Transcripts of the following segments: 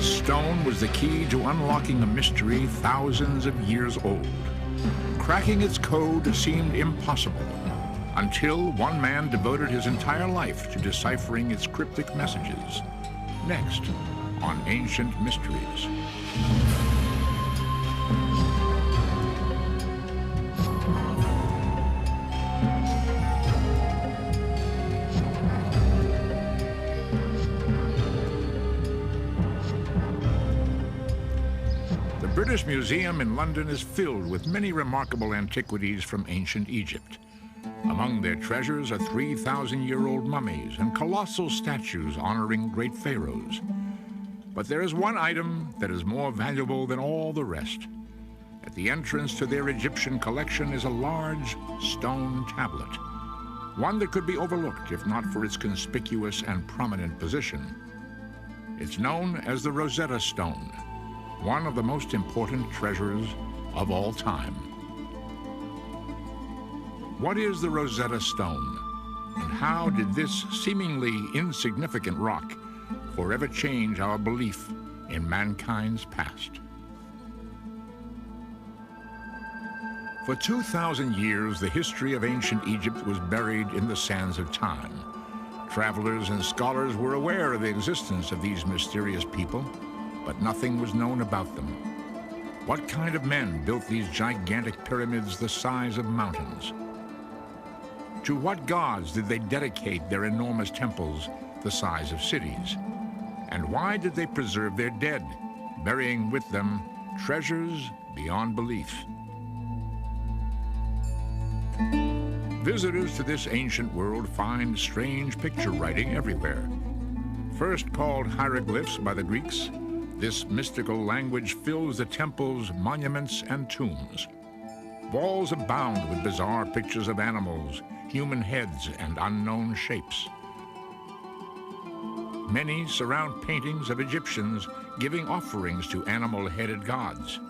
This stone was the key to unlocking a mystery thousands of years old. Cracking its code seemed impossible until one man devoted his entire life to deciphering its cryptic messages. Next, on Ancient Mysteries. The British Museum in London is filled with many remarkable antiquities from ancient Egypt. Among their treasures are 3,000-year-old mummies and colossal statues honoring great pharaohs. But there is one item that is more valuable than all the rest. At the entrance to their Egyptian collection is a large stone tablet, one that could be overlooked if not for its conspicuous and prominent position. It's known as the Rosetta Stone, one of the most important treasures of all time. What is the Rosetta Stone, and how did this seemingly insignificant rock forever change our belief in mankind's past? For 2,000 years, the history of ancient Egypt was buried in the sands of time. Travelers and scholars were aware of the existence of these mysterious people, but nothing was known about them. What kind of men built these gigantic pyramids the size of mountains? To what gods did they dedicate their enormous temples the size of cities? And why did they preserve their dead, burying with them treasures beyond belief? Visitors to this ancient world find strange picture writing everywhere. First called hieroglyphs by the Greeks, this mystical language fills the temples, monuments, and tombs. Walls abound with bizarre pictures of animals, human heads, and unknown shapes. Many surround paintings of Egyptians giving offerings to animal-headed gods.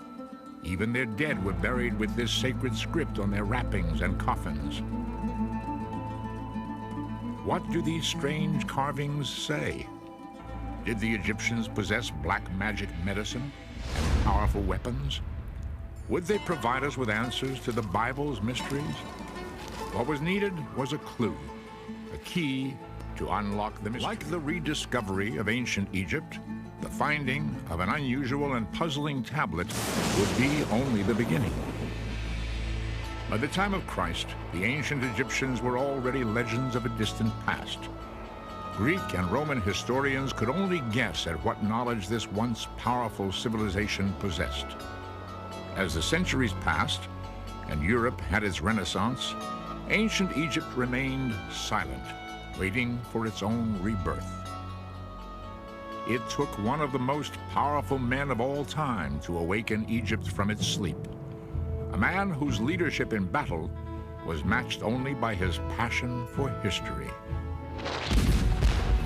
Even their dead were buried with this sacred script on their wrappings and coffins. What do these strange carvings say? Did the Egyptians possess black magic medicine and powerful weapons? Would they provide us with answers to the Bible's mysteries? What was needed was a clue, a key to unlock the mystery. Like the rediscovery of ancient Egypt, the finding of an unusual and puzzling tablet would be only the beginning. By the time of Christ, the ancient Egyptians were already legends of a distant past. Greek and Roman historians could only guess at what knowledge this once powerful civilization possessed. As the centuries passed and Europe had its Renaissance, ancient Egypt remained silent, waiting for its own rebirth. It took one of the most powerful men of all time to awaken Egypt from its sleep, a man whose leadership in battle was matched only by his passion for history.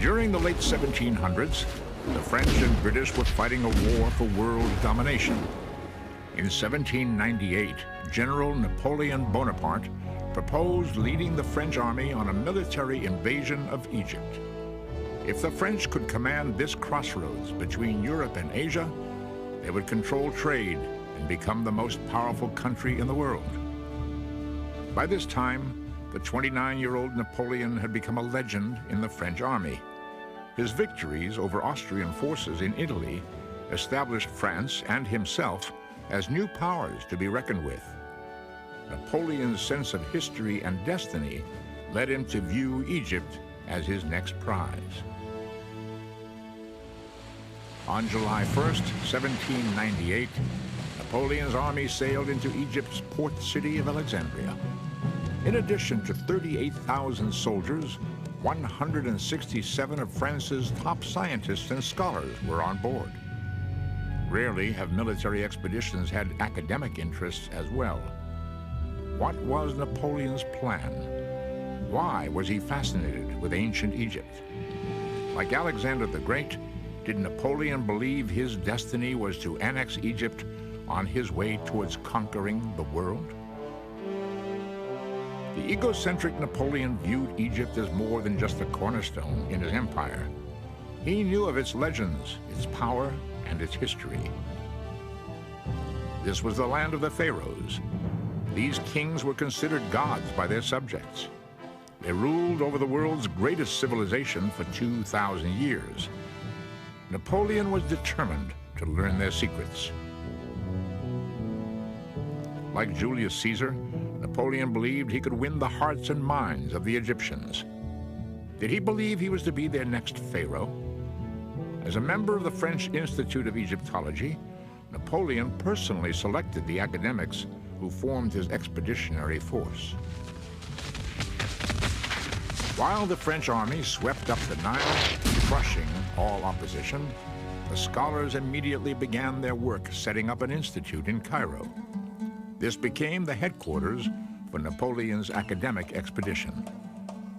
During the late 1700s, the French and British were fighting a war for world domination. In 1798, General Napoleon Bonaparte proposed leading the French army on a military invasion of Egypt. If the French could command this crossroads between Europe and Asia, they would control trade and become the most powerful country in the world. By this time, the 29-year-old Napoleon had become a legend in the French army. His victories over Austrian forces in Italy established France and himself as new powers to be reckoned with. Napoleon's sense of history and destiny led him to view Egypt as his next prize. On July 1st, 1798, Napoleon's army sailed into Egypt's port city of Alexandria. In addition to 38,000 soldiers, 167 of France's top scientists and scholars were on board. Rarely have military expeditions had academic interests as well. What was Napoleon's plan? Why was he fascinated with ancient Egypt? Like Alexander the Great, did Napoleon believe his destiny was to annex Egypt on his way towards conquering the world? The egocentric Napoleon viewed Egypt as more than just a cornerstone in his empire. He knew of its legends, its power, and its history. This was the land of the pharaohs. These kings were considered gods by their subjects. They ruled over the world's greatest civilization for 2,000 years. Napoleon was determined to learn their secrets. Like Julius Caesar, Napoleon believed he could win the hearts and minds of the Egyptians. Did he believe he was to be their next pharaoh? As a member of the French Institute of Egyptology, Napoleon personally selected the academics who formed his expeditionary force. While the French army swept up the Nile, crushing all opposition, the scholars immediately began their work setting up an institute in Cairo. This became the headquarters for Napoleon's academic expedition.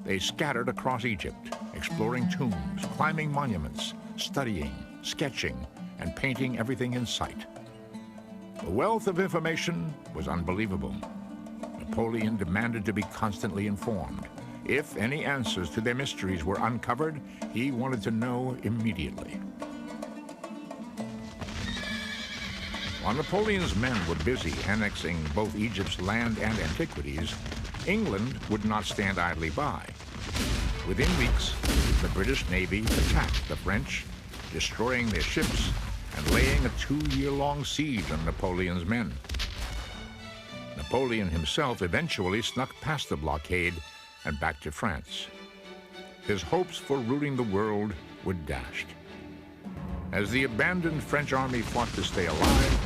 They scattered across Egypt, exploring tombs, climbing monuments, studying, sketching, and painting everything in sight. The wealth of information was unbelievable. Napoleon demanded to be constantly informed. If any answers to their mysteries were uncovered, he wanted to know immediately. While Napoleon's men were busy annexing both Egypt's land and antiquities, England would not stand idly by. Within weeks, the British Navy attacked the French, destroying their ships and laying a 2-year-long siege on Napoleon's men. Napoleon himself eventually snuck past the blockade and back to France. His hopes for ruling the world were dashed. As the abandoned French army fought to stay alive,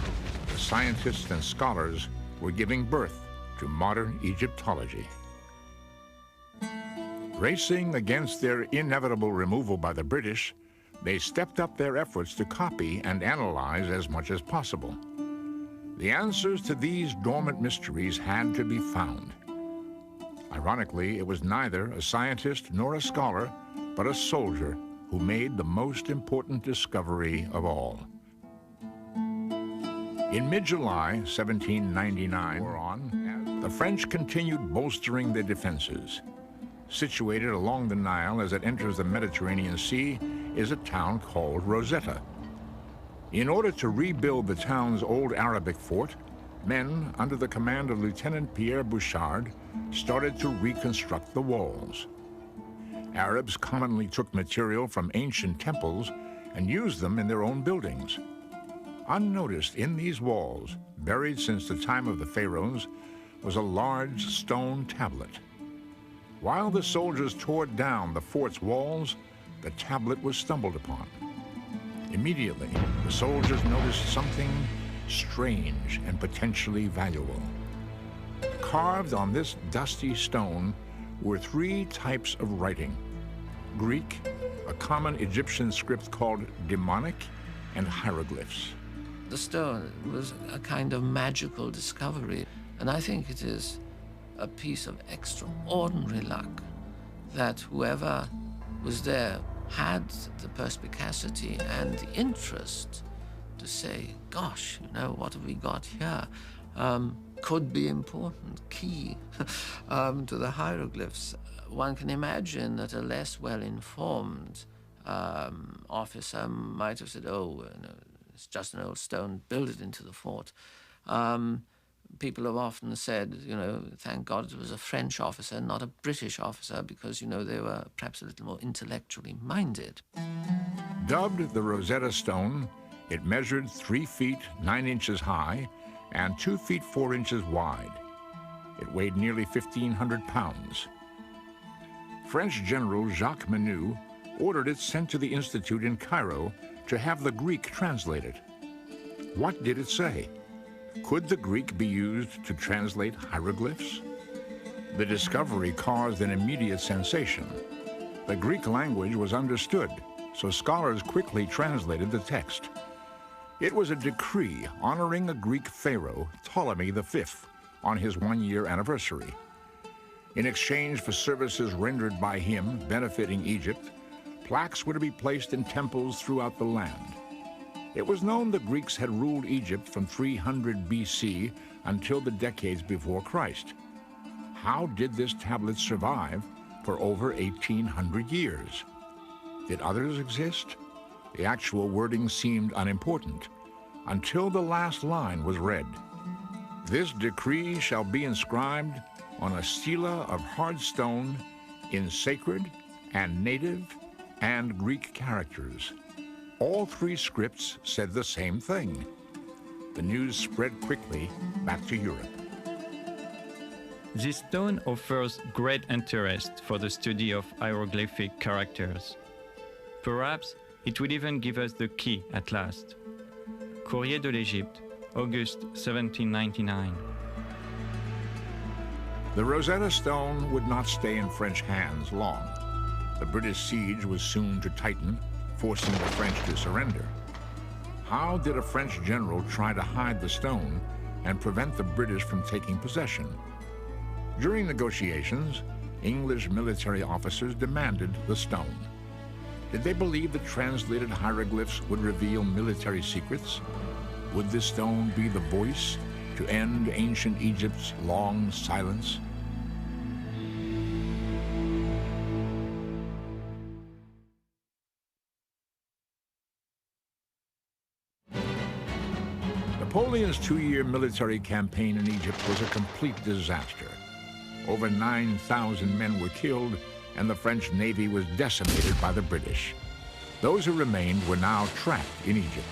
the scientists and scholars were giving birth to modern Egyptology. Racing against their inevitable removal by the British, they stepped up their efforts to copy and analyze as much as possible. The answers to these dormant mysteries had to be found. Ironically, it was neither a scientist nor a scholar, but a soldier who made the most important discovery of all. In mid-July 1799, the French continued bolstering their defenses. Situated along the Nile as it enters the Mediterranean Sea is a town called Rosetta. In order to rebuild the town's old Arabic fort, men under the command of Lieutenant Pierre Bouchard started to reconstruct the walls. Arabs commonly took material from ancient temples and used them in their own buildings. Unnoticed in these walls, buried since the time of the pharaohs, was a large stone tablet. While the soldiers tore down the fort's walls, the tablet was stumbled upon. Immediately, the soldiers noticed something strange and potentially valuable. Carved on this dusty stone were 3 types of writing: Greek, a common Egyptian script called demonic, and hieroglyphs. The stone was a kind of magical discovery, and I think it is a piece of extraordinary luck that whoever was there had the perspicacity and the interest to say, gosh, what have we got here? Could be important, key to the hieroglyphs. One can imagine that a less well-informed officer might have said, it's just an old stone, build it into the fort. People have often said, thank God it was a French officer, not a British officer, because, they were perhaps a little more intellectually minded. Dubbed the Rosetta Stone, it measured 3 feet 9 inches high and 2 feet 4 inches wide. It weighed nearly 1,500 pounds. French General Jacques Menu ordered it sent to the Institute in Cairo to have the Greek translated. What did it say? Could the Greek be used to translate hieroglyphs? The discovery caused an immediate sensation. The Greek language was understood, so scholars quickly translated the text. It was a decree honoring a Greek pharaoh, Ptolemy V, on his 1-year anniversary. In exchange for services rendered by him benefiting Egypt, plaques were to be placed in temples throughout the land. It was known the Greeks had ruled Egypt from 300 BC until the decades before Christ. How did this tablet survive for over 1,800 years? Did others exist? The actual wording seemed unimportant until the last line was read. This decree shall be inscribed on a stela of hard stone in sacred and native and Greek characters. All three scripts said the same thing. The news spread quickly back to Europe. This stone offers great interest for the study of hieroglyphic characters. Perhaps it will even give us the key at last. Courrier de l'Égypte, August 1799. The Rosetta Stone would not stay in French hands long. The British siege was soon to tighten, forcing the French to surrender. How did a French general try to hide the stone and prevent the British from taking possession? During negotiations, English military officers demanded the stone. Did they believe that translated hieroglyphs would reveal military secrets? Would this stone be the voice to end ancient Egypt's long silence? Napoleon's two-year military campaign in Egypt was a complete disaster. Over 9,000 men were killed, and the French Navy was decimated by the British. Those who remained were now trapped in Egypt,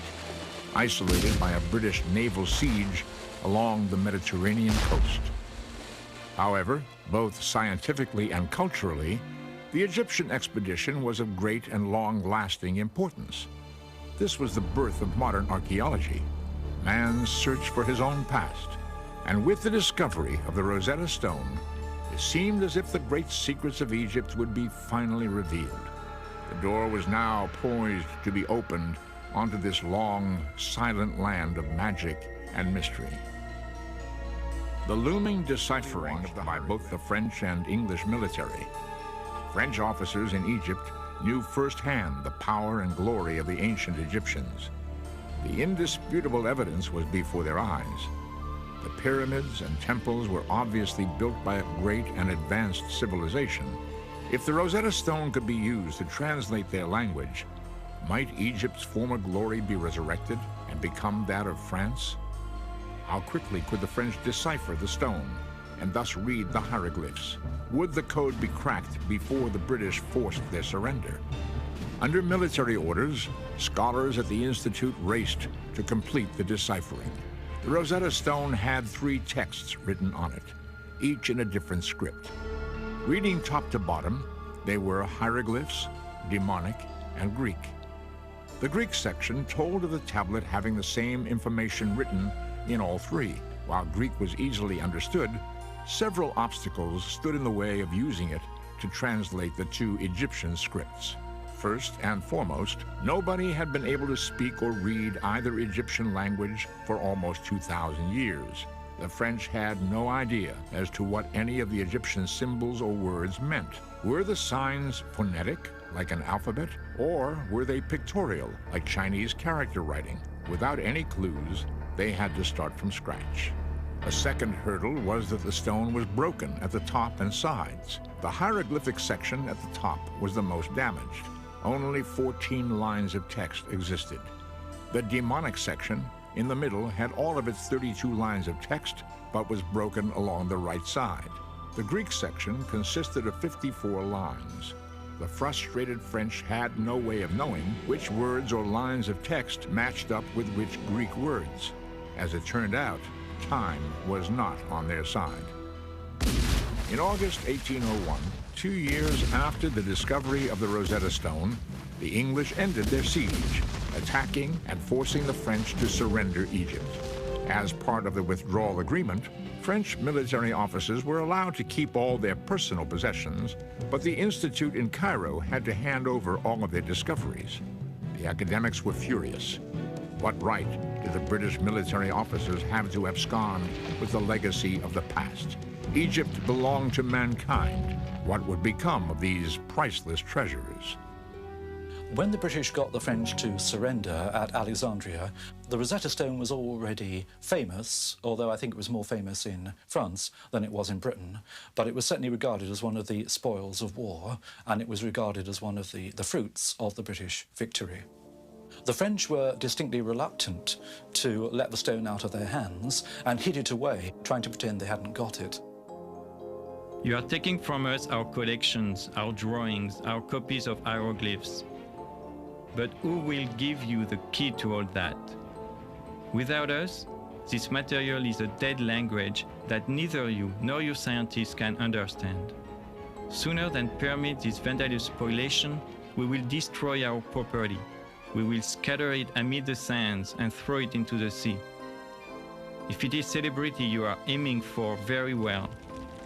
isolated by a British naval siege along the Mediterranean coast. However, both scientifically and culturally, the Egyptian expedition was of great and long-lasting importance. This was the birth of modern archaeology, man's search for his own past, and with the discovery of the Rosetta Stone, it seemed as if the great secrets of Egypt would be finally revealed. The door was now poised to be opened onto this long, silent land of magic and mystery. The looming deciphering by both the French and English military. French officers in Egypt knew firsthand the power and glory of the ancient Egyptians. The indisputable evidence was before their eyes. The pyramids and temples were obviously built by a great and advanced civilization. If the Rosetta Stone could be used to translate their language, might Egypt's former glory be resurrected and become that of France? How quickly could the French decipher the stone and thus read the hieroglyphs? Would the code be cracked before the British forced their surrender? Under military orders, scholars at the Institute raced to complete the deciphering. The Rosetta Stone had 3 texts written on it, each in a different script. Reading top to bottom, they were hieroglyphs, demonic, and Greek. The Greek section told of the tablet having the same information written in all 3. While Greek was easily understood, several obstacles stood in the way of using it to translate the 2 Egyptian scripts. First and foremost, nobody had been able to speak or read either Egyptian language for almost 2,000 years. The French had no idea as to what any of the Egyptian symbols or words meant. Were the signs phonetic, like an alphabet, or were they pictorial, like Chinese character writing? Without any clues, they had to start from scratch. A second hurdle was that the stone was broken at the top and sides. The hieroglyphic section at the top was the most damaged. Only 14 lines of text existed. The demonic section in the middle had all of its 32 lines of text, but was broken along the right side. The Greek section consisted of 54 lines. The frustrated French had no way of knowing which words or lines of text matched up with which Greek words. As it turned out, time was not on their side. In August 1801, 2 years after the discovery of the Rosetta Stone, the English ended their siege, attacking and forcing the French to surrender Egypt. As part of the withdrawal agreement, French military officers were allowed to keep all their personal possessions, but the Institute in Cairo had to hand over all of their discoveries. The academics were furious. What right did the British military officers have to abscond with the legacy of the past? Egypt belonged to mankind. What would become of these priceless treasures? When the British got the French to surrender at Alexandria, the Rosetta Stone was already famous, although I think it was more famous in France than it was in Britain. But it was certainly regarded as one of the spoils of war, and it was regarded as one of the fruits of the British victory. The French were distinctly reluctant to let the stone out of their hands and hid it away, trying to pretend they hadn't got it. You are taking from us our collections, our drawings, our copies of hieroglyphs. But who will give you the key to all that? Without us, this material is a dead language that neither you nor your scientists can understand. Sooner than permit this vandalous spoliation, we will destroy our property. We will scatter it amid the sands and throw it into the sea. If it is celebrity you are aiming for, very well.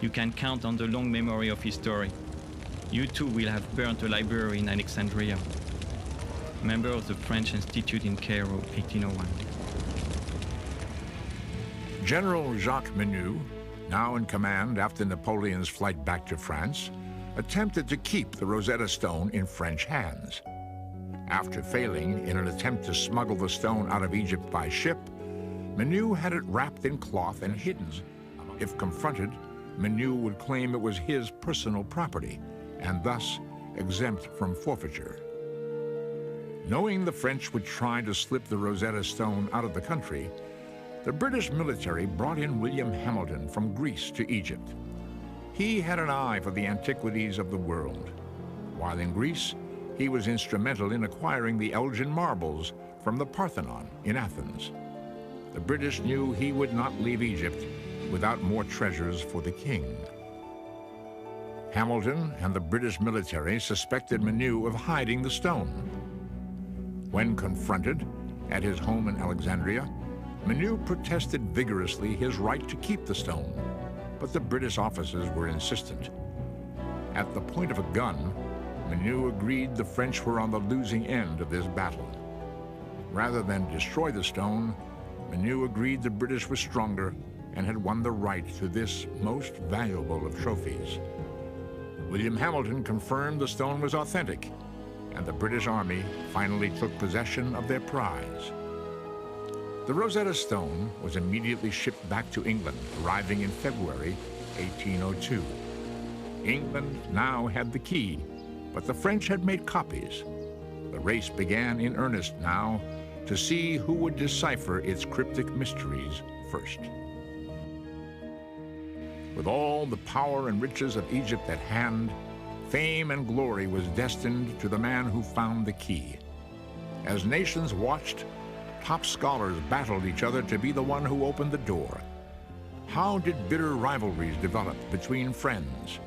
You can count on the long memory of history. You too will have burnt a library in Alexandria. Member of the French Institute in Cairo, 1801. General Jacques Menou, now in command after Napoleon's flight back to France, attempted to keep the Rosetta Stone in French hands. After failing in an attempt to smuggle the stone out of Egypt by ship, Menou had it wrapped in cloth and hidden. If confronted, Menou would claim it was his personal property and thus exempt from forfeiture. Knowing the French would try to slip the Rosetta Stone out of the country, the British military brought in William Hamilton from Greece to Egypt. He had an eye for the antiquities of the world. While in Greece, he was instrumental in acquiring the Elgin marbles from the Parthenon in Athens. The British knew he would not leave Egypt without more treasures for the king. Hamilton and the British military suspected Menou of hiding the stone. When confronted at his home in Alexandria, Menou protested vigorously his right to keep the stone, but the British officers were insistent. At the point of a gun, Menou agreed the French were on the losing end of this battle. Rather than destroy the stone, Menou agreed the British were stronger and had won the right to this most valuable of trophies. William Hamilton confirmed the stone was authentic, and the British Army finally took possession of their prize. The Rosetta Stone was immediately shipped back to England, arriving in February 1802. England now had the key, but the French had made copies. The race began in earnest now to see who would decipher its cryptic mysteries first. With all the power and riches of Egypt at hand, fame and glory was destined to the man who found the key. As nations watched, top scholars battled each other to be the one who opened the door. How did bitter rivalries develop between friends?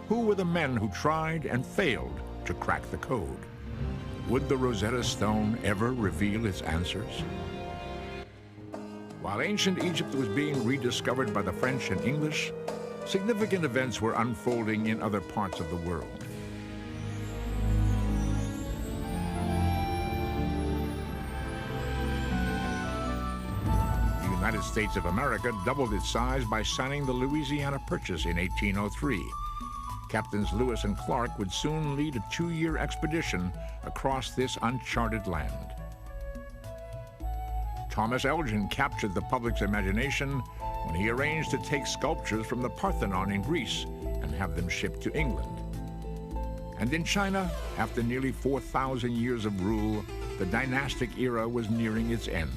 Who were the men who tried and failed to crack the code? Would the Rosetta Stone ever reveal its answers? While ancient Egypt was being rediscovered by the French and English, significant events were unfolding in other parts of the world. The United States of America doubled its size by signing the Louisiana Purchase in 1803. Captains Lewis and Clark would soon lead a 2-year expedition across this uncharted land. Thomas Elgin captured the public's imagination when he arranged to take sculptures from the Parthenon in Greece and have them shipped to England. And in China, after nearly 4,000 years of rule, the dynastic era was nearing its end.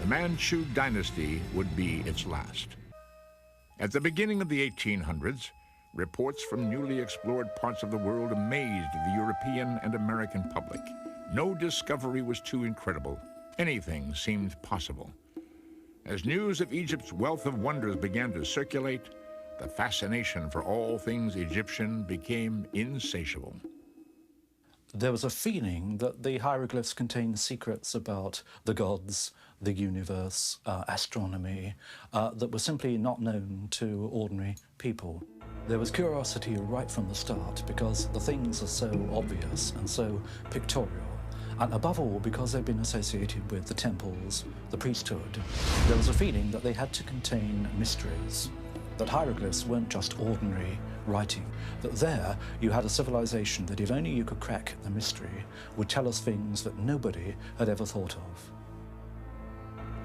The Manchu dynasty would be its last. At the beginning of the 1800s, reports from newly explored parts of the world amazed the European and American public. No discovery was too incredible. Anything seemed possible. As news of Egypt's wealth of wonders began to circulate, the fascination for all things Egyptian became insatiable. There was a feeling that the hieroglyphs contained secrets about the gods, the universe, astronomy, that were simply not known to ordinary people. There was curiosity right from the start because the things are so obvious and so pictorial, and above all because they've been associated with the temples, the priesthood. There was a feeling that they had to contain mysteries, that hieroglyphs weren't just ordinary writing, that there you had a civilization that if only you could crack the mystery would tell us things that nobody had ever thought of.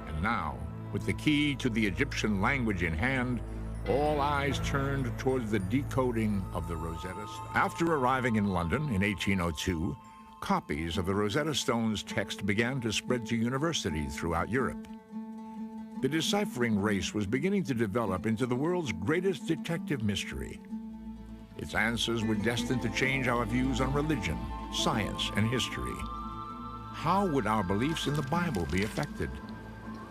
And now, with the key to the Egyptian language in hand, all eyes turned towards the decoding of the Rosetta Stone. After arriving in London in 1802, Copies of the Rosetta Stone's text began to spread to universities throughout Europe. The deciphering race was beginning to develop into the world's greatest detective mystery. Its answers were destined to change our views on religion, science, and history. How would our beliefs in the Bible be affected?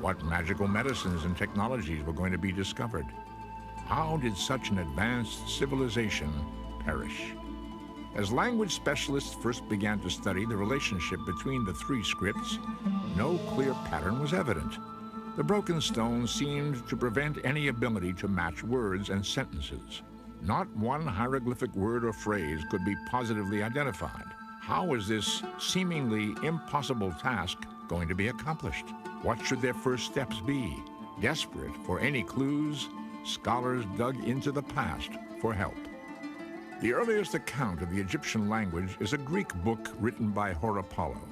What magical medicines and technologies were going to be discovered? How did such an advanced civilization perish? As language specialists first began to study the relationship between the three scripts, no clear pattern was evident. The broken stone seemed to prevent any ability to match words and sentences. Not one hieroglyphic word or phrase could be positively identified. How was this seemingly impossible task going to be accomplished? What should their first steps be? Desperate for any clues, scholars dug into the past for help. The earliest account of the Egyptian language is a Greek book written by Horapollo.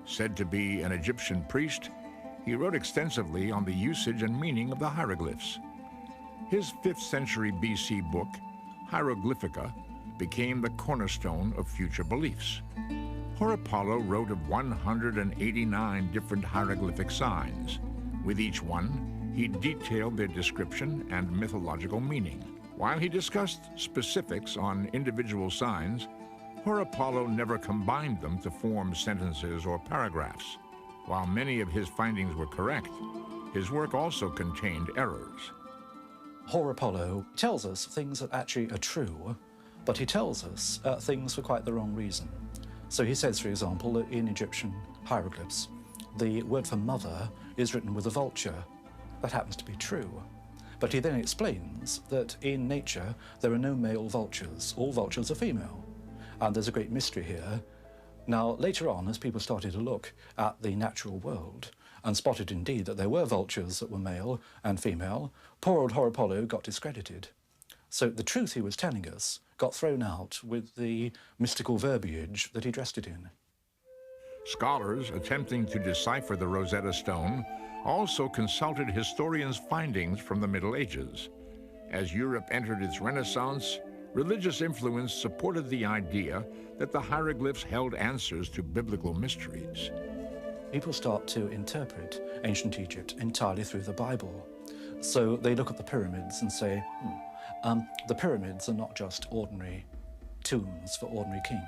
Said to be an Egyptian priest, he wrote extensively on the usage and meaning of the hieroglyphs. His 5th century BC book, Hieroglyphica, became the cornerstone of future beliefs. Horapollo wrote of 189 different hieroglyphic signs. With each one, he detailed their description and mythological meaning. While he discussed specifics on individual signs, Horapollo never combined them to form sentences or paragraphs. While many of his findings were correct, his work also contained errors. Horapollo tells us things that actually are true, but he tells us things for quite the wrong reason. So he says, for example, that in Egyptian hieroglyphs, the word for mother is written with a vulture. That happens to be true. But he then explains that in nature, there are no male vultures. All vultures are female. And there's a great mystery here. Now, later on, as people started to look at the natural world and spotted indeed that there were vultures that were male and female, poor old Horapollo got discredited. So the truth he was telling us got thrown out with the mystical verbiage that he dressed it in. Scholars attempting to decipher the Rosetta Stone also consulted historians' findings from the Middle Ages. As Europe entered its Renaissance, religious influence supported the idea that the hieroglyphs held answers to biblical mysteries. People start to interpret ancient Egypt entirely through the Bible. So they look at the pyramids and say, the pyramids are not just ordinary tombs for ordinary kings.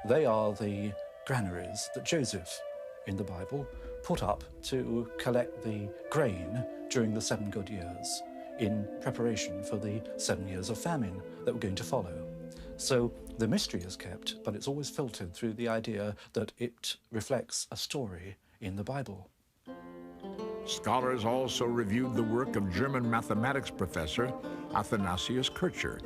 They are the granaries that Joseph, in the Bible, put up to collect the grain during the 7 good years in preparation for the 7 years of famine that were going to follow. So the mystery is kept, but it's always filtered through the idea that it reflects a story in the Bible. Scholars also reviewed the work of German mathematics professor Athanasius Kircher.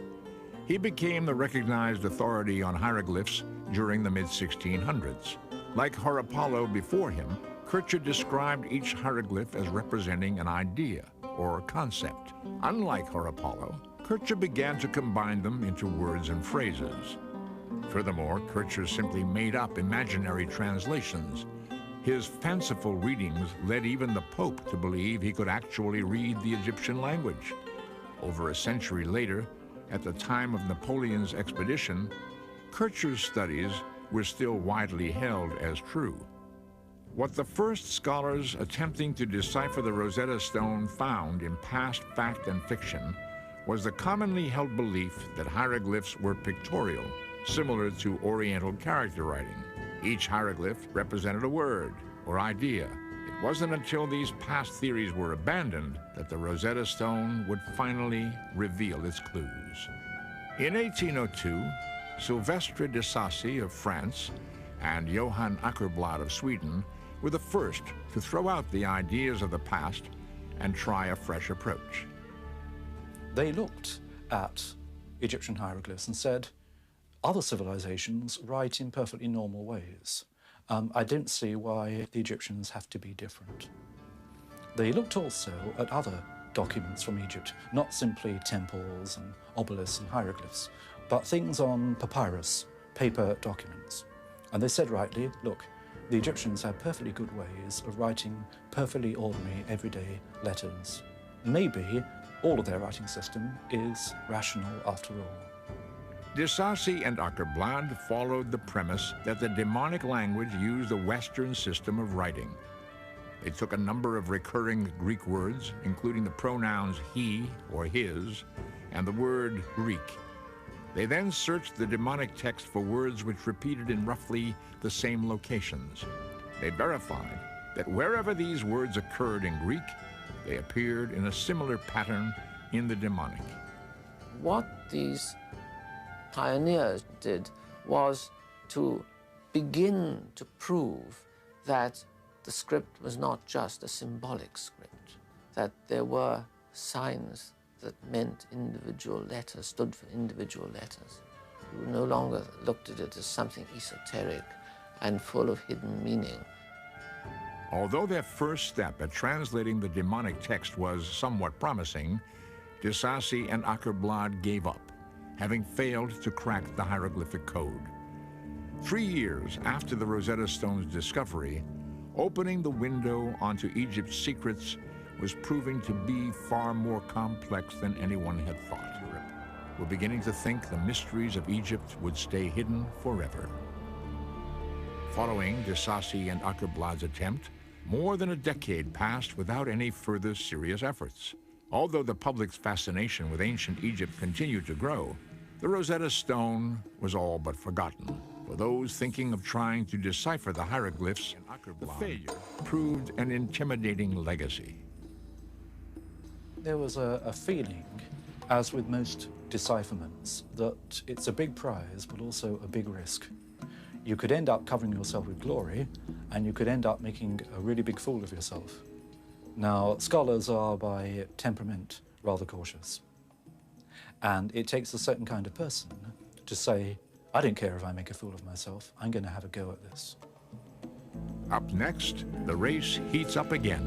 He became the recognized authority on hieroglyphs during the mid-1600s. Like Horapollo before him, Kircher described each hieroglyph as representing an idea or concept. Unlike Horapollo, Kircher began to combine them into words and phrases. Furthermore, Kircher simply made up imaginary translations. His fanciful readings led even the Pope to believe he could actually read the Egyptian language. Over a century later, at the time of Napoleon's expedition, Kircher's studies were still widely held as true. What the first scholars attempting to decipher the Rosetta Stone found in past fact and fiction was the commonly held belief that hieroglyphs were pictorial, similar to Oriental character writing. Each hieroglyph represented a word or idea. It wasn't until these past theories were abandoned that the Rosetta Stone would finally reveal its clues. In 1802, Sylvestre de Sacy of France and Johann Åkerblad of Sweden were the first to throw out the ideas of the past and try a fresh approach. They looked at Egyptian hieroglyphs and said, other civilizations write in perfectly normal ways. I don't see why the Egyptians have to be different. They looked also at other documents from Egypt, not simply temples and obelisks and hieroglyphs, but things on papyrus, paper documents. And they said rightly, look, the Egyptians had perfectly good ways of writing perfectly ordinary, everyday letters. Maybe all of their writing system is rational after all. Disasi and Åkerblad followed the premise that the demonic language used a Western system of writing. They took a number of recurring Greek words, including the pronouns he or his, and the word Greek. They then searched the demonic text for words which repeated in roughly the same locations. They verified that wherever these words occurred in Greek, they appeared in a similar pattern in the demonic. What these pioneers did was to begin to prove that the script was not just a symbolic script, that there were signs that meant individual letters, stood for individual letters. We no longer looked at it as something esoteric and full of hidden meaning. Although their first step at translating the demonic text was somewhat promising, Disasi and Åkerblad gave up, having failed to crack the hieroglyphic code. 3 years after the Rosetta Stone's discovery, opening the window onto Egypt's secrets was proving to be far more complex than anyone had thought. We're beginning to think the mysteries of Egypt would stay hidden forever. Following Disasi and Åkerblad's attempt, more than a decade passed without any further serious efforts. Although the public's fascination with ancient Egypt continued to grow, the Rosetta Stone was all but forgotten. For those thinking of trying to decipher the hieroglyphs, the failure proved an intimidating legacy. There was a feeling, as with most decipherments, that it's a big prize but also a big risk. You could end up covering yourself with glory, and you could end up making a really big fool of yourself. Now, scholars are by temperament rather cautious. And it takes a certain kind of person to say, I don't care if I make a fool of myself, I'm going to have a go at this. Up next, the race heats up again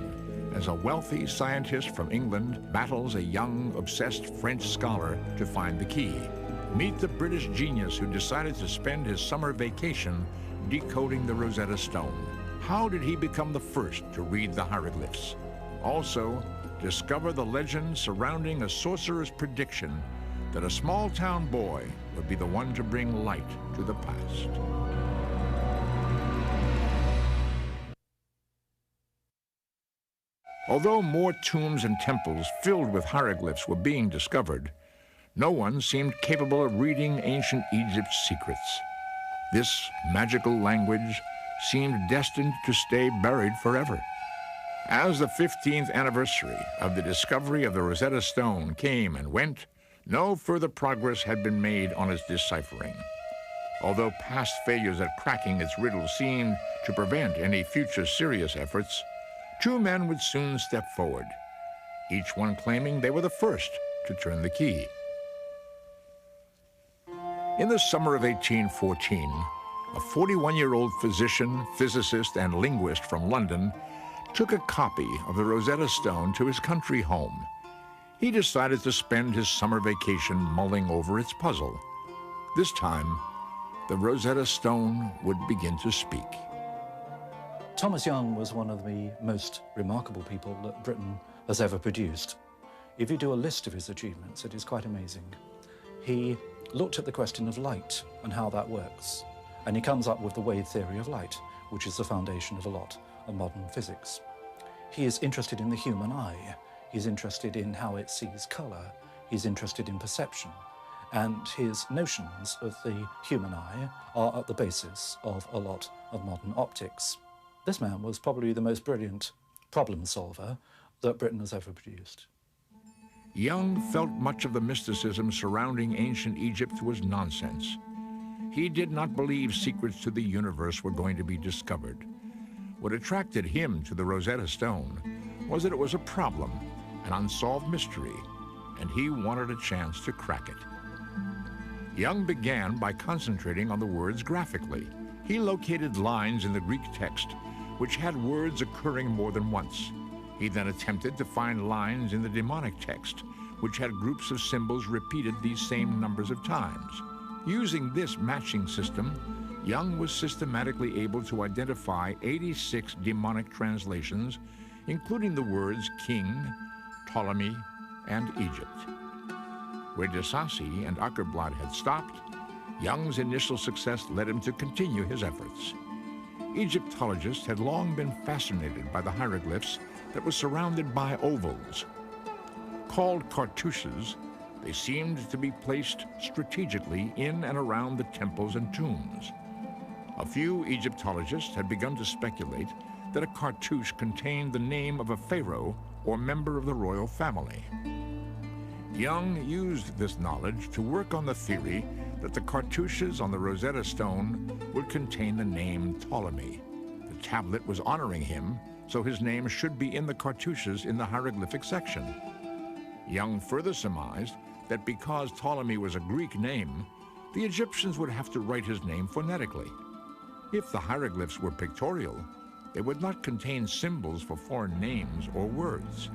as a wealthy scientist from England battles a young, obsessed French scholar to find the key. Meet the British genius who decided to spend his summer vacation decoding the Rosetta Stone. How did he become the first to read the hieroglyphs? Also, discover the legend surrounding a sorcerer's prediction that a small-town boy would be the one to bring light to the past. Although more tombs and temples filled with hieroglyphs were being discovered, no one seemed capable of reading ancient Egypt's secrets. This magical language seemed destined to stay buried forever. As the 15th anniversary of the discovery of the Rosetta Stone came and went, no further progress had been made on its deciphering. Although past failures at cracking its riddle seemed to prevent any future serious efforts, two men would soon step forward, each one claiming they were the first to turn the key. In the summer of 1814, a 41-year-old physician, physicist, and linguist from London took a copy of the Rosetta Stone to his country home. He decided to spend his summer vacation mulling over its puzzle. This time, the Rosetta Stone would begin to speak. Thomas Young was one of the most remarkable people that Britain has ever produced. If you do a list of his achievements, it is quite amazing. He looked at the question of light and how that works, and he comes up with the wave theory of light, which is the foundation of a lot of modern physics. He is interested in the human eye. He's interested in how it sees colour. He's interested in perception. And his notions of the human eye are at the basis of a lot of modern optics. This man was probably the most brilliant problem solver that Britain has ever produced. Young felt much of the mysticism surrounding ancient Egypt was nonsense. He did not believe secrets to the universe were going to be discovered. What attracted him to the Rosetta Stone was that it was a problem, an unsolved mystery, and he wanted a chance to crack it. Young began by concentrating on the words graphically. He located lines in the Greek text which had words occurring more than once. He then attempted to find lines in the demonic text which had groups of symbols repeated these same numbers of times. Using this matching system, Young was systematically able to identify 86 demonic translations, including the words king, Ptolemy, and Egypt. Where Disasi and Åkerblad had stopped, Young's initial success led him to continue his efforts. Egyptologists had long been fascinated by the hieroglyphs that were surrounded by ovals. Called cartouches, they seemed to be placed strategically in and around the temples and tombs. A few Egyptologists had begun to speculate that a cartouche contained the name of a pharaoh or member of the royal family. Young used this knowledge to work on the theory that the cartouches on the Rosetta Stone would contain the name Ptolemy. The tablet was honoring him, so his name should be in the cartouches in the hieroglyphic section. Young further surmised that because Ptolemy was a Greek name, the Egyptians would have to write his name phonetically. If the hieroglyphs were pictorial, they would not contain symbols for foreign names or words.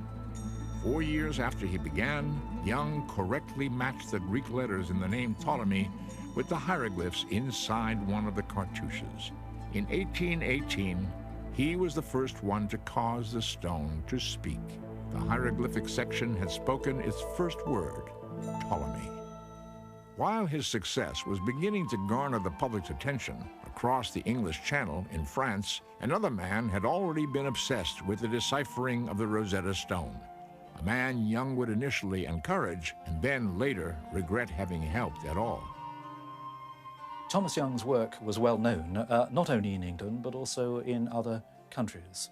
4 years after he began, Young correctly matched the Greek letters in the name Ptolemy with the hieroglyphs inside one of the cartouches. In 1818, he was the first one to cause the stone to speak. The hieroglyphic section had spoken its first word, Ptolemy. While his success was beginning to garner the public's attention across the English Channel in France, another man had already been obsessed with the deciphering of the Rosetta Stone. A man Young would initially encourage and then later regret having helped at all. Thomas Young's work was well known, not only in England, but also in other countries.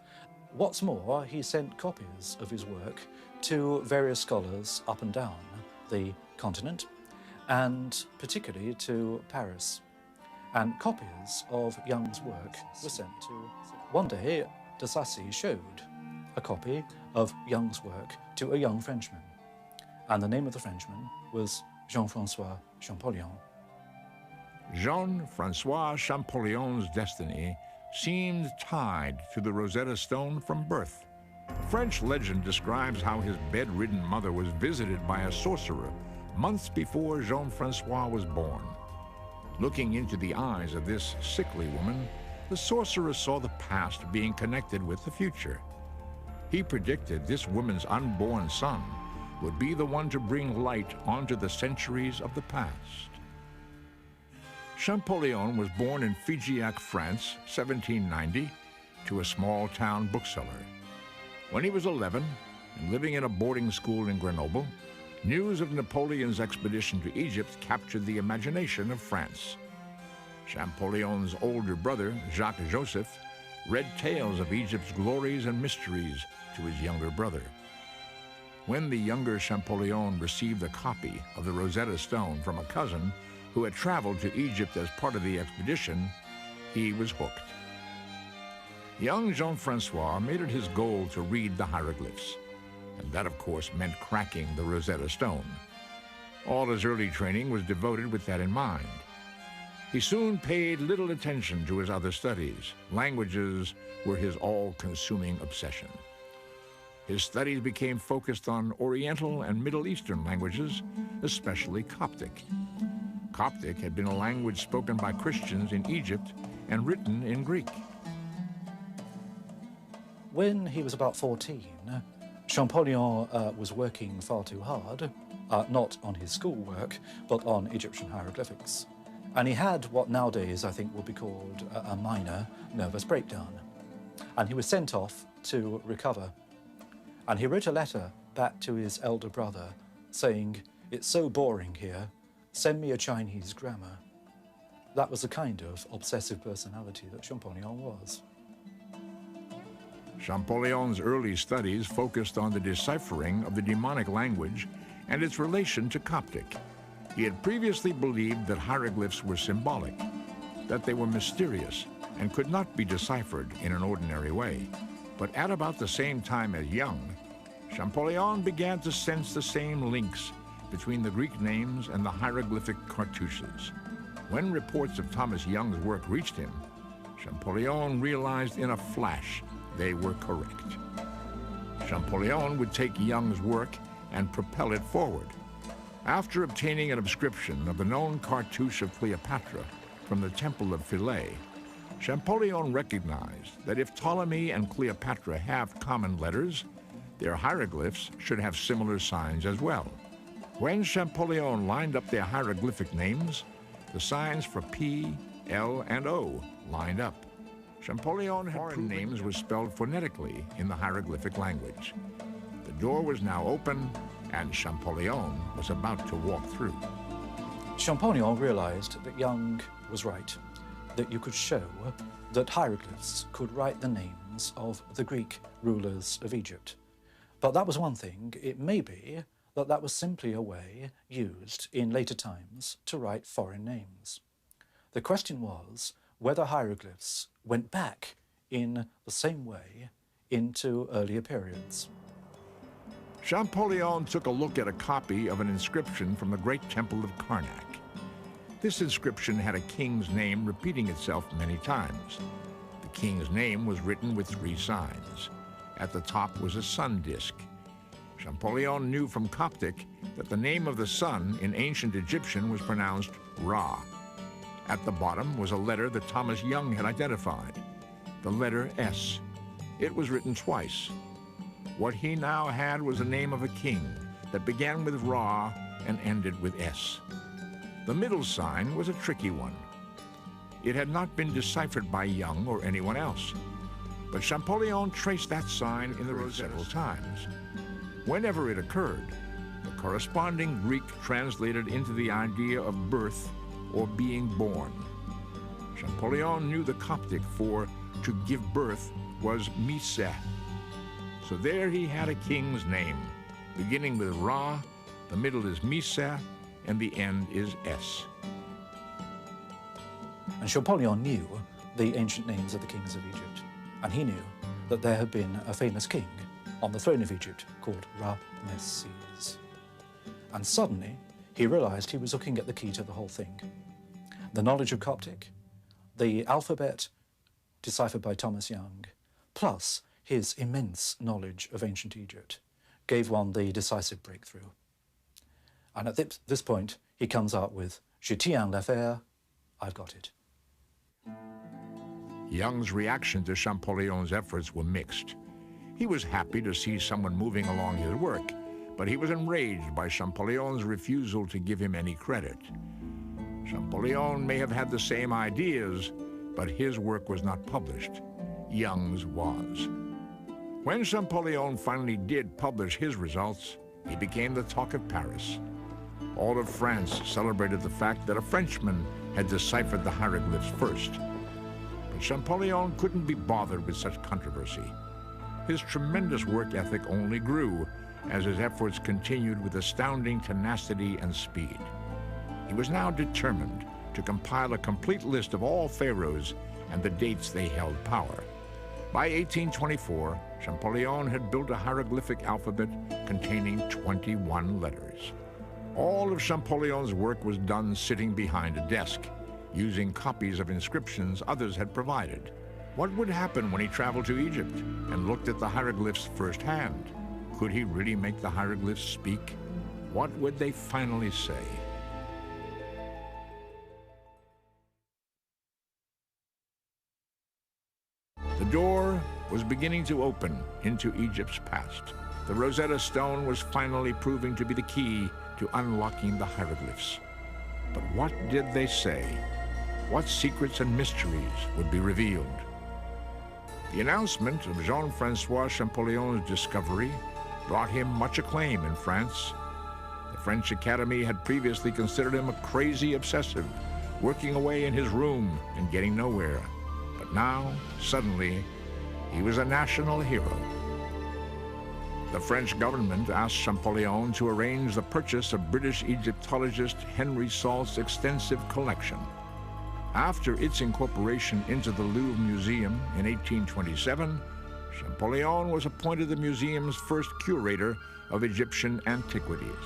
What's more, he sent copies of his work to various scholars up and down the continent, and particularly to Paris. And copies of Young's work were sent to... One day, de Sacy showed a copy of Young's work to a young Frenchman, and the name of the Frenchman was Jean-François Champollion. Jean-François Champollion's destiny seemed tied to the Rosetta Stone from birth. French legend describes how his bedridden mother was visited by a sorcerer months before Jean-François was born. Looking into the eyes of this sickly woman, the sorcerer saw the past being connected with the future. He predicted this woman's unborn son would be the one to bring light onto the centuries of the past. Champollion was born in Figeac, France, 1790, to a small-town bookseller. When he was 11 and living in a boarding school in Grenoble, news of Napoleon's expedition to Egypt captured the imagination of France. Champollion's older brother, Jacques-Joseph, read tales of Egypt's glories and mysteries to his younger brother. When the younger Champollion received a copy of the Rosetta Stone from a cousin who had traveled to Egypt as part of the expedition, he was hooked. Young Jean-François made it his goal to read the hieroglyphs, and that, of course, meant cracking the Rosetta Stone. All his early training was devoted with that in mind. He soon paid little attention to his other studies. Languages were his all-consuming obsession. His studies became focused on Oriental and Middle Eastern languages, especially Coptic. Coptic had been a language spoken by Christians in Egypt and written in Greek. When he was about 14, Champollion was working far too hard, not on his schoolwork, but on Egyptian hieroglyphics. And he had what nowadays I think would be called a minor nervous breakdown. And he was sent off to recover. And he wrote a letter back to his elder brother saying, "It's so boring here, send me a Chinese grammar." That was the kind of obsessive personality that Champollion was. Champollion's early studies focused on the deciphering of the demonic language and its relation to Coptic. He had previously believed that hieroglyphs were symbolic, that they were mysterious and could not be deciphered in an ordinary way. But at about the same time as Young, Champollion began to sense the same links between the Greek names and the hieroglyphic cartouches. When reports of Thomas Young's work reached him, Champollion realized in a flash they were correct. Champollion would take Young's work and propel it forward. After obtaining an inscription of the known cartouche of Cleopatra from the Temple of Philae, Champollion recognized that if Ptolemy and Cleopatra have common letters, their hieroglyphs should have similar signs as well. When Champollion lined up their hieroglyphic names, The signs for P, L, and O lined up. Champollion foreign names were spelled phonetically in the hieroglyphic language. The door was now open, and Champollion was about to walk through. Champollion realized that Young was right, that you could show that hieroglyphs could write the names of the Greek rulers of Egypt. But that was one thing. It may be that that was simply a way used in later times to write foreign names. The question was whether hieroglyphs went back in the same way into earlier periods. Champollion took a look at a copy of an inscription from the great temple of Karnak. This inscription had a king's name repeating itself many times. The king's name was written with 3 signs. At the top was a sun disk. Champollion knew from Coptic that the name of the sun in ancient Egyptian was pronounced Ra. At the bottom was a letter that Thomas Young had identified, the letter S. It was written twice. What he now had was the name of a king that began with Ra and ended with S. The middle sign was a tricky one. It had not been deciphered by Young or anyone else, but Champollion traced that sign in the Rosetta several times. Whenever it occurred, the corresponding Greek translated into the idea of birth or being born. Champollion knew the Coptic for to give birth was Mise. So there he had a king's name, beginning with Ra, the middle is Mise, and the end is S. And Champollion knew the ancient names of the kings of Egypt, and he knew that there had been a famous king on the throne of Egypt called Ramesses. And suddenly, he realized he was looking at the key to the whole thing. The knowledge of Coptic, the alphabet deciphered by Thomas Young, plus his immense knowledge of ancient Egypt, gave one the decisive breakthrough. And at this point, he comes up with, Je tiens l'affaire, I've got it. Young's reaction to Champollion's efforts were mixed. He was happy to see someone moving along his work, but he was enraged by Champollion's refusal to give him any credit. Champollion may have had the same ideas, but his work was not published. Young's was. When Champollion finally did publish his results, he became the talk of Paris. All of France celebrated the fact that a Frenchman had deciphered the hieroglyphs first. But Champollion couldn't be bothered with such controversy. His tremendous work ethic only grew as his efforts continued with astounding tenacity and speed. He was now determined to compile a complete list of all pharaohs and the dates they held power. By 1824, Champollion had built a hieroglyphic alphabet containing 21 letters. All of Champollion's work was done sitting behind a desk, using copies of inscriptions others had provided. What would happen when he traveled to Egypt and looked at the hieroglyphs firsthand? Could he really make the hieroglyphs speak? What would they finally say? The door was beginning to open into Egypt's past. The Rosetta Stone was finally proving to be the key to unlocking the hieroglyphs. But what did they say? What secrets and mysteries would be revealed? The announcement of Jean-François Champollion's discovery brought him much acclaim in France. The French Academy had previously considered him a crazy obsessive, working away in his room and getting nowhere. But now, suddenly, he was a national hero. The French government asked Champollion to arrange the purchase of British Egyptologist Henry Salt's extensive collection. After its incorporation into the Louvre Museum in 1827, Champollion was appointed the museum's first curator of Egyptian antiquities.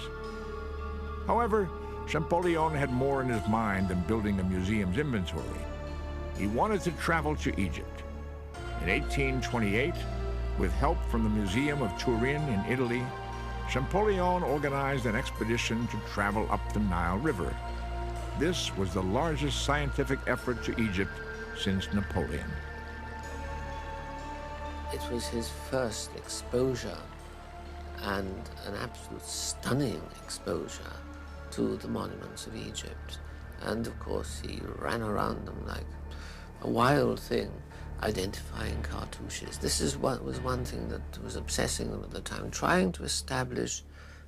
However, Champollion had more in his mind than building a museum's inventory. He wanted to travel to Egypt. In 1828, with help from the Museum of Turin in Italy, Champollion organized an expedition to travel up the Nile River. This was the largest scientific effort to Egypt since Napoleon. It was his first exposure, and an absolute stunning exposure, to the monuments of Egypt. And of course, he ran around them like a wild thing, identifying cartouches. This is what was one thing that was obsessing them at the time, trying to establish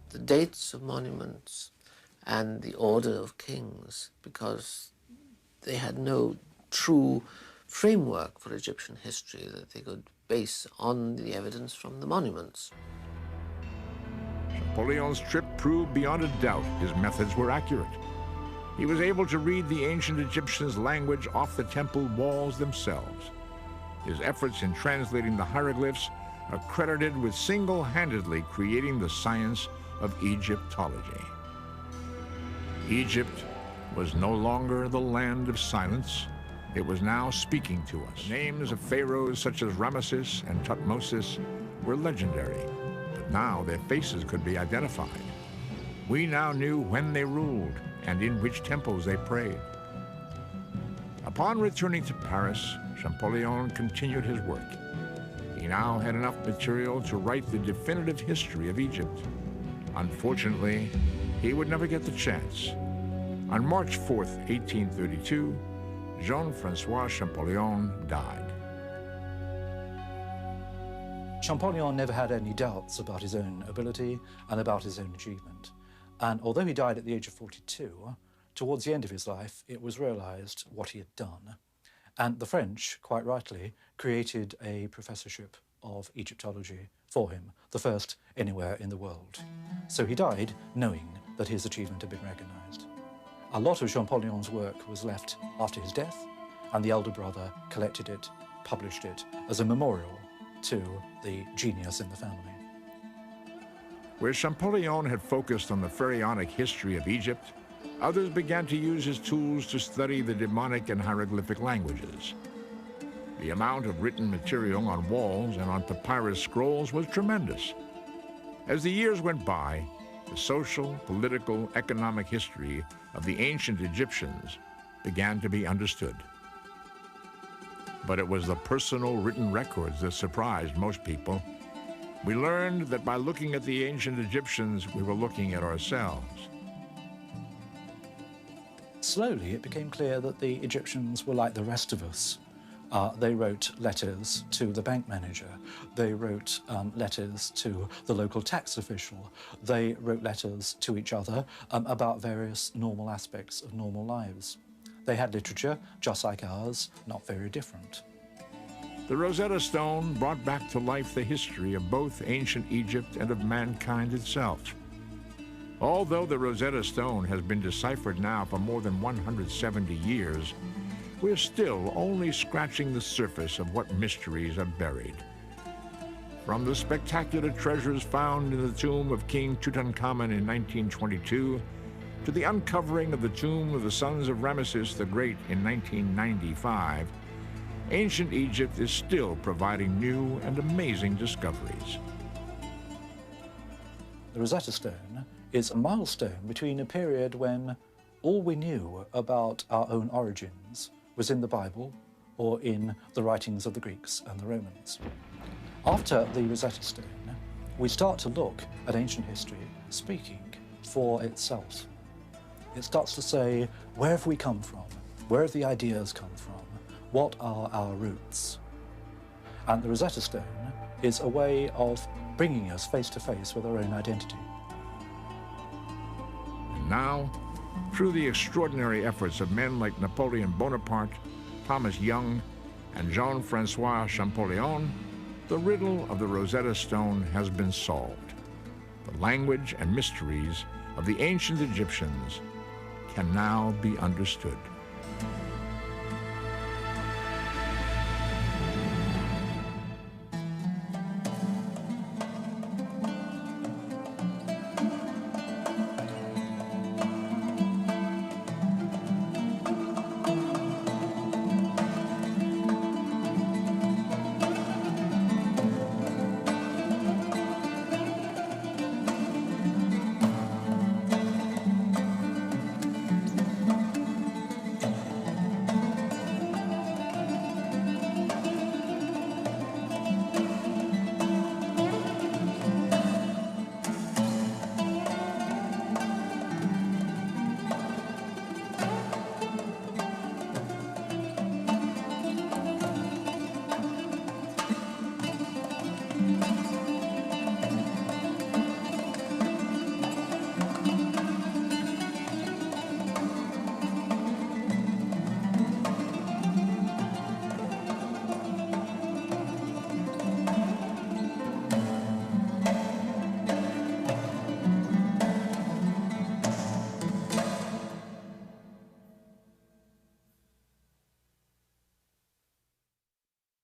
the dates of monuments and the order of kings, because they had no true framework for Egyptian history that they could base on the evidence from the monuments. Champollionn's trip proved beyond a doubt his methods were accurate. He was able to read the ancient Egyptians' language off the temple walls themselves. His efforts in translating the hieroglyphs are credited with single-handedly creating the science of Egyptology. Egypt was no longer the land of silence. It was now speaking to us. The names of pharaohs such as Ramesses and Tutmosis were legendary, but now their faces could be identified. We now knew when they ruled and in which temples they prayed. Upon returning to Paris, Champollion continued his work. He now had enough material to write the definitive history of Egypt. Unfortunately, he would never get the chance. On March 4th, 1832, Jean-Francois Champollion died. Champollion never had any doubts about his own ability and about his own achievement. And although he died at the age of 42, towards the end of his life, it was realized what he had done. And the French, quite rightly, created a professorship of Egyptology for him, the first anywhere in the world. So he died knowing that his achievement had been recognized. A lot of Champollion's work was left after his death, and the elder brother collected it, published it as a memorial to the genius in the family. Where Champollion had focused on the pharaonic history of Egypt, others began to use his tools to study the demonic and hieroglyphic languages. The amount of written material on walls and on papyrus scrolls was tremendous. As the years went by, the social, political, economic history of the ancient Egyptians began to be understood. But it was the personal written records that surprised most people. We learned that by looking at the ancient Egyptians, we were looking at ourselves. Slowly, it became clear that the Egyptians were like the rest of us. They wrote letters to the bank manager. They wrote letters to the local tax official. They wrote letters to each other about various normal aspects of normal lives. They had literature, just like ours, not very different. The Rosetta Stone brought back to life the history of both ancient Egypt and of mankind itself. Although the Rosetta Stone has been deciphered now for more than 170 years, we're still only scratching the surface of what mysteries are buried. From the spectacular treasures found in the tomb of King Tutankhamun in 1922, to the uncovering of the tomb of the sons of Ramesses the Great in 1995, ancient Egypt is still providing new and amazing discoveries. The Rosetta Stone is a milestone between a period when all we knew about our own origins was in the Bible or in the writings of the Greeks and the Romans. After the Rosetta Stone, we start to look at ancient history speaking for itself. It starts to say, where have we come from? Where have the ideas come from? What are our roots? And the Rosetta Stone is a way of bringing us face to face with our own identity. And now, through the extraordinary efforts of men like Napoleon Bonaparte, Thomas Young, and Jean-Francois Champollion, the riddle of the Rosetta Stone has been solved. The language and mysteries of the ancient Egyptians can now be understood.